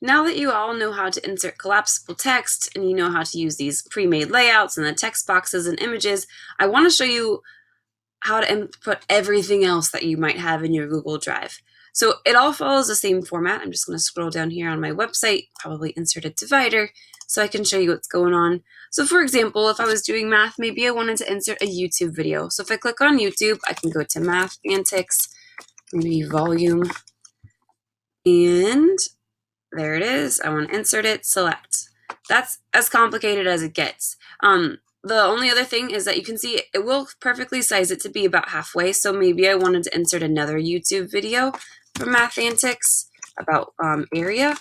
Now that you all know how to insert collapsible text and you know how to use these pre-made layouts and the text boxes and images, I want to show you how to input everything else that you might have in your Google Drive. So it all follows the same format. I'm just going to scroll down here on my website, probably insert a divider so I can show you what's going on. So for example, if I was doing math, maybe I wanted to insert a YouTube video. So if I click on YouTube, I can go to Math Antics, maybe volume, and there it is. I want to insert it, select. That's as complicated as it gets. The only other thing is that you can see it will perfectly size it to be about halfway. So maybe I wanted to insert another YouTube video from Math Antics about area.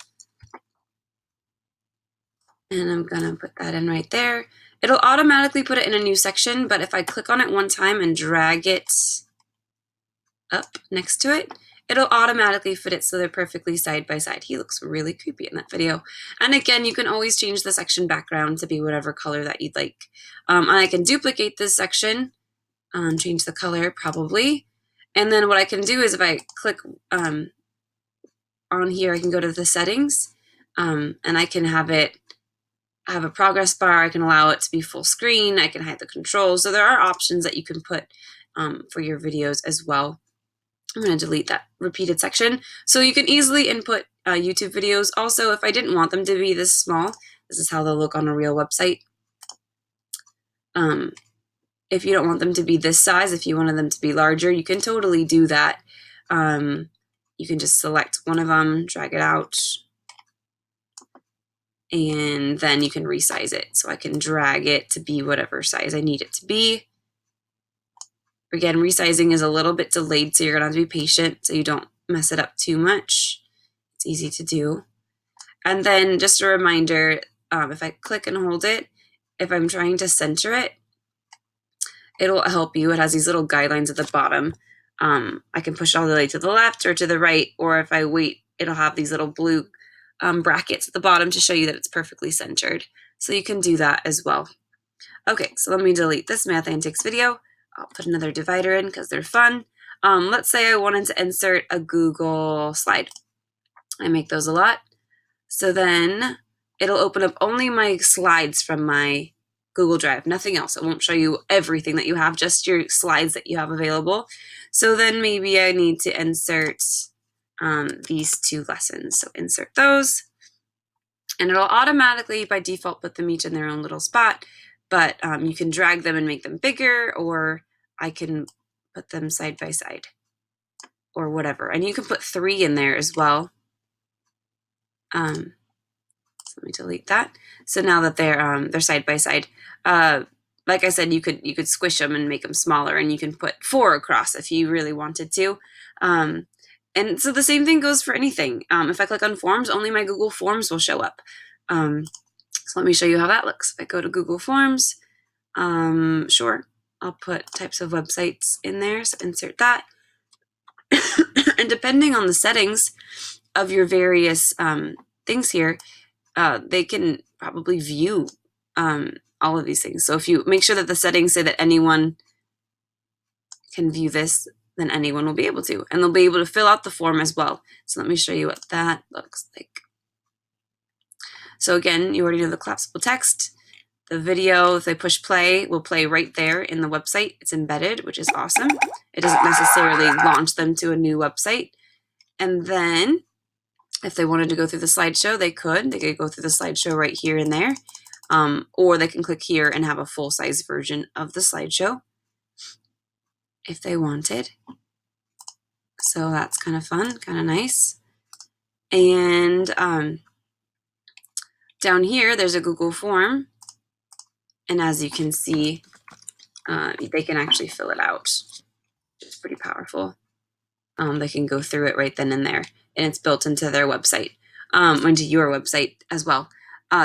And I'm going to put that in right there. It'll automatically put it in a new section, but if I click on it one time and drag it up next to it, it'll automatically fit it so they're perfectly side by side. He looks really creepy in that video. And again, you can always change the section background to be whatever color that you'd like. And I can duplicate this section, change the color probably. And then what I can do is if I click on here, I can go to the settings and I can have it have a progress bar. I can allow it to be full screen. I can hide the controls. So there are options that you can put for your videos as well. I'm going to delete that repeated section. So you can easily input YouTube videos. Also, if I didn't want them to be this small, this is how they'll look on a real website. If you don't want them to be this size, if you wanted them to be larger, you can totally do that. You can just select one of them, drag it out, and then you can resize it. So I can drag it to be whatever size I need it to be. Again, resizing is a little bit delayed, so you're going to have to be patient so you don't mess it up too much. It's easy to do. And then just a reminder, if I click and hold it, if I'm trying to center it, it'll help you. It has these little guidelines at the bottom. I can push all the way to the left or to the right, or if I wait, it'll have these little blue brackets at the bottom to show you that it's perfectly centered. So you can do that as well. Okay, so let me delete this Math Antics video. I'll put another divider in because they're fun. Let's say I wanted to insert a Google slide. I make those a lot. So then it'll open up only my slides from my Google Drive, nothing else. It won't show you everything that you have, just your slides that you have available. So then maybe I need to insert these two lessons. So insert those. And it'll automatically, by default, put them each in their own little spot. But you can drag them and make them bigger, or I can put them side by side or whatever. And you can put 3 in there as well. So let me delete that. So now that they're side by side, like I said, you could squish them and make them smaller, and you can put 4 across if you really wanted to. And so the same thing goes for anything. If I click on Forms, only my Google Forms will show up. So let me show you how that looks. If I go to Google Forms, sure, I'll put types of websites in there, so insert that. And depending on the settings of your various things here, they can probably view all of these things. So if you make sure that the settings say that anyone can view this, then anyone will be able to. And they'll be able to fill out the form as well. So let me show you what that looks like. So again, you already know the collapsible text. The video, if they push play, will play right there in the website. It's embedded, which is awesome. It doesn't necessarily launch them to a new website. And then if they wanted to go through the slideshow, they could. They could go through the slideshow right here and there. Or they can click here and have a full-size version of the slideshow if they wanted. So that's kind of fun, kind of nice. And down here, there's a Google form. And as you can see, they can actually fill it out. It's pretty powerful. They can go through it right then and there. And it's built into their website, into your website as well.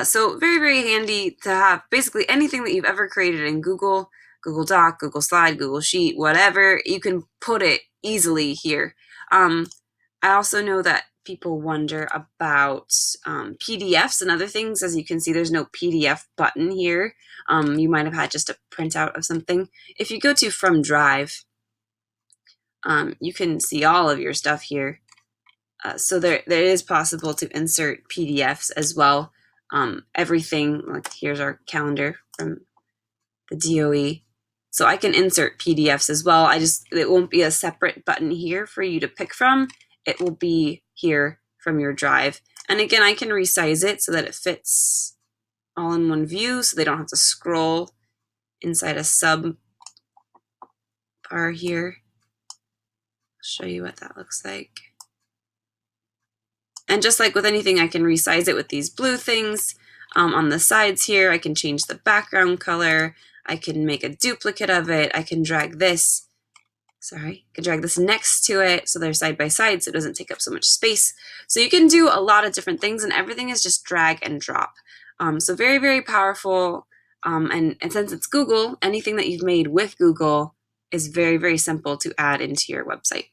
So very, very handy to have basically anything that you've ever created in Google, Google Doc, Google Slide, Google Sheet, whatever, you can put it easily here. I also know that people wonder about PDFs and other things. As you can see, there's no PDF button here. You might have had just a printout of something. If you go to From Drive, you can see all of your stuff here. So there is possible to insert PDFs as well. Everything, like here's our calendar from the DOE. So I can insert PDFs as well. It won't be a separate button here for you to pick from. It will be here from your drive. And again, I can resize it so that it fits all in one view so they don't have to scroll inside a sub bar here. I'll show you what that looks like. And just like with anything, I can resize it with these blue things on the sides here. I can change the background color. I can make a duplicate of it. I can drag this, I can drag this next to it so they're side by side so it doesn't take up so much space. So you can do a lot of different things, and everything is just drag and drop. So very, very powerful. And since it's Google, anything that you've made with Google is very, very simple to add into your website.